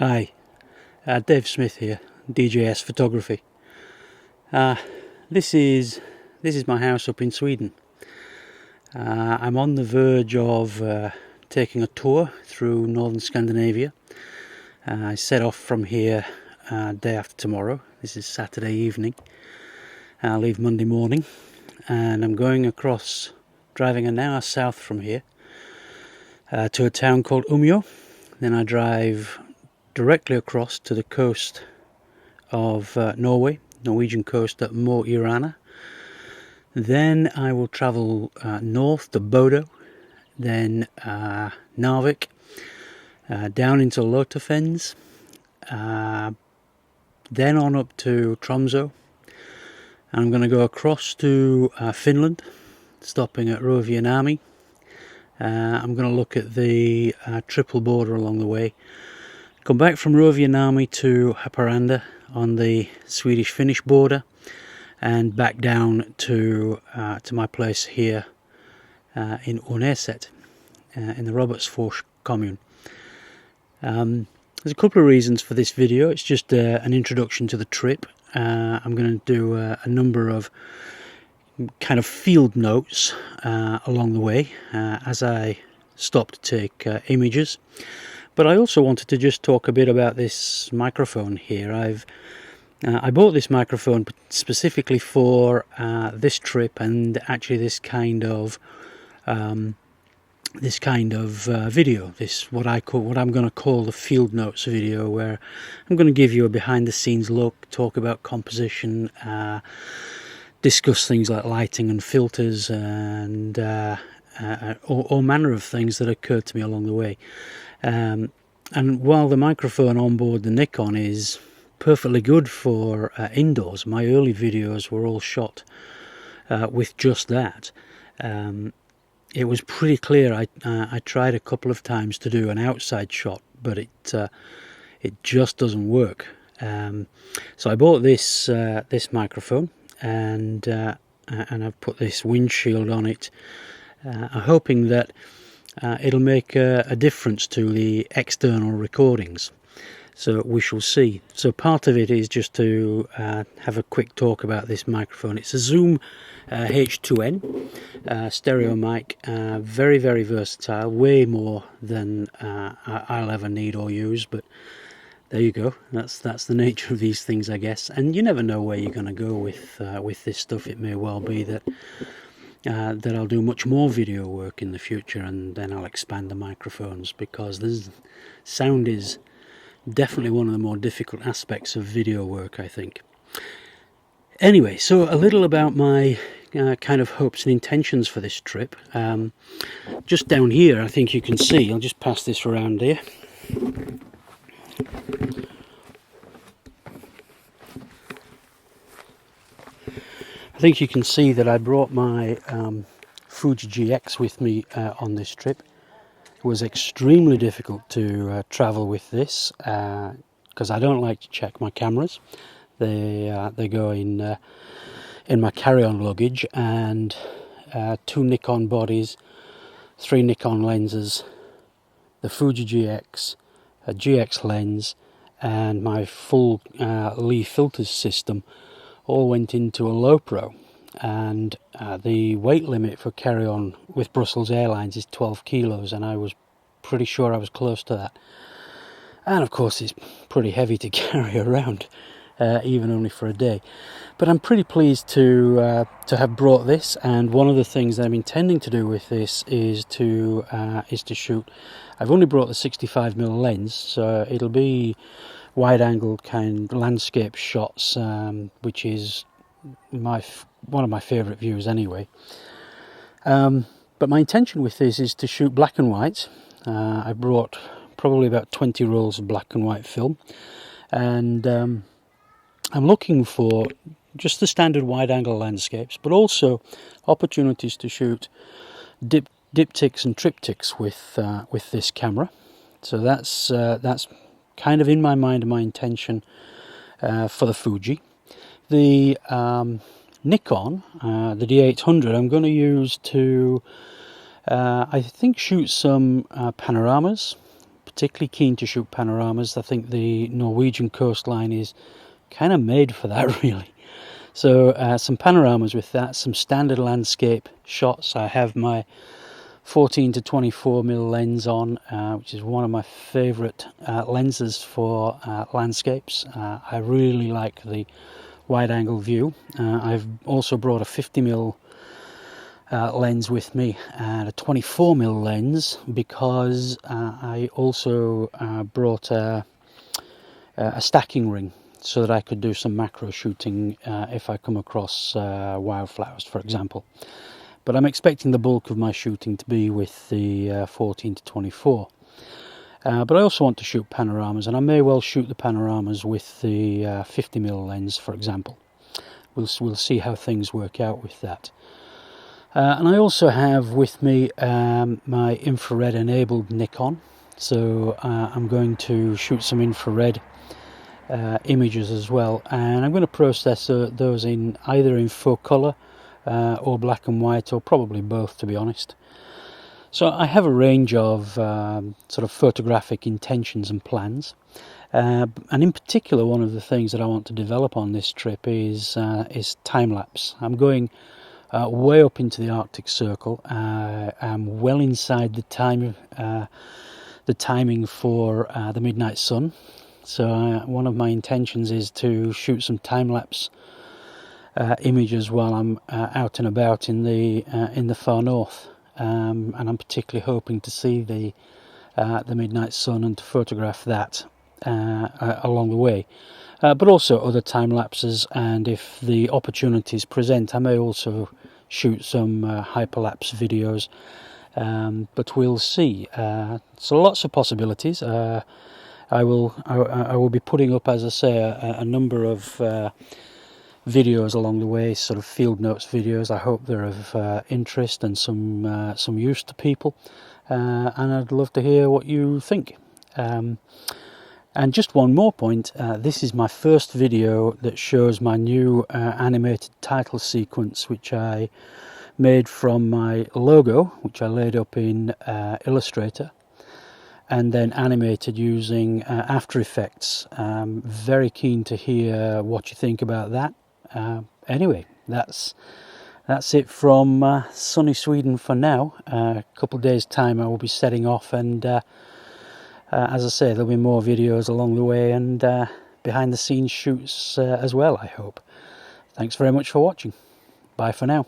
Hi, Dave Smith here, DJS Photography. This is my house up in Sweden. I'm on the verge of taking a tour through northern Scandinavia. I set off from here day after tomorrow. This is Saturday evening. I'll leave Monday morning, and I'm going across, driving an hour south from here to a town called Umeå. Then I drive directly across to the coast of Norway, Norwegian coast at Mo i Rana. Then I will travel north to Bodo, then Narvik, down into Lotofens, then on up to Tromsø. I'm going to go across to Finland, stopping at Rovaniemi. I'm going to look at the triple border along the way. Come back from Rovaniemi to Haparanda on the Swedish-Finnish border, and back down to my place here in Orneset, in the Robertsfors commune. There's a couple of reasons for this video. It's just an introduction to the trip. I'm going to do a number of kind of field notes along the way as I stop to take images. But I also wanted to just talk a bit about this microphone here. I bought this microphone specifically for this trip, and actually this kind of video. This what I'm going to call the field notes video, where I'm going to give you a behind-the-scenes look, talk about composition, discuss things like lighting and filters, and all manner of things that occurred to me along the way. And while the microphone on board the Nikon is perfectly good for indoors, my early videos were all shot with just that. It was pretty clear. I tried a couple of times to do an outside shot, but it just doesn't work. So I bought this microphone, and I've put this windshield on it, hoping that it'll make a difference to the external recordings. So we shall see. So part of it is just to have a quick talk about this microphone. It's a Zoom H2n stereo mic, very, very versatile, way more than I'll ever need or use, but there you go. That's the nature of these things, I guess. And you never know where you're going to go with this stuff. It may well be that I'll do much more video work in the future, and then I'll expand the microphones, because sound is definitely one of the more difficult aspects of video work, I think. Anyway, so a little about my kind of hopes and intentions for this trip. Just down here, I think you can see, I'll just pass this around here. I think you can see that I brought my Fuji GX with me on this trip. It was extremely difficult to travel with this because I don't like to check my cameras. They go in my carry-on luggage, and 2 Nikon bodies, 3 Nikon lenses, the Fuji GX, a GX lens, and my full Lee filters system all went into a low pro, and the weight limit for carry-on with Brussels Airlines is 12 kilos, and I was pretty sure I was close to that. And of course it's pretty heavy to carry around, even only for a day. But I'm pretty pleased to have brought this, and one of the things that I'm intending to do with this is to shoot. I've only brought the 65mm lens, so it'll be wide-angle kind of landscape shots, which is one of my favourite views anyway. But my intention with this is to shoot black and white. I brought probably about 20 rolls of black and white film, and I'm looking for just the standard wide-angle landscapes, but also opportunities to shoot diptychs and triptychs with this camera. So that's kind of in my mind my intention for the Fuji. The Nikon, the D800, I'm going to use to I think shoot some panoramas, particularly keen to shoot panoramas. I think the Norwegian coastline is kind of made for that really. So some panoramas with that, some standard landscape shots. I have my 14 to 24mm lens on, which is one of my favourite lenses for landscapes. I really like the wide angle view. I've also brought a 50mm lens with me and a 24mm lens because I also brought a stacking ring so that I could do some macro shooting if I come across wildflowers, for example. But I'm expecting the bulk of my shooting to be with the 14 to 24. But I also want to shoot panoramas, and I may well shoot the panoramas with the 50mm lens, for example. We'll see how things work out with that. And I also have with me my infrared enabled Nikon, so I'm going to shoot some infrared images as well, and I'm going to process those in either in full colour or black and white, or probably both, to be honest. So I have a range of sort of photographic intentions and plans, and in particular one of the things that I want to develop on this trip is time-lapse. I'm going way up into the Arctic Circle. I'm well inside the timing for the midnight sun. So one of my intentions is to shoot some time-lapse images while I'm out and about in the far north, and I'm particularly hoping to see the midnight sun and to photograph that along the way, but also other time lapses, and if the opportunities present I may also shoot some hyperlapse videos, but we'll see. So lots of possibilities. I will be putting up, as I say, a number of videos along the way, sort of field notes videos. I hope they're of interest and some use to people, and I'd love to hear what you think. And just one more point, this is my first video that shows my new animated title sequence, which I made from my logo, which I laid up in Illustrator and then animated using After Effects. Very keen to hear what you think about that. Anyway, that's it from sunny Sweden for now. A couple of days time I will be setting off, and as I say, there'll be more videos along the way, and behind the scenes shoots as well, I hope. Thanks very much for watching. Bye for now.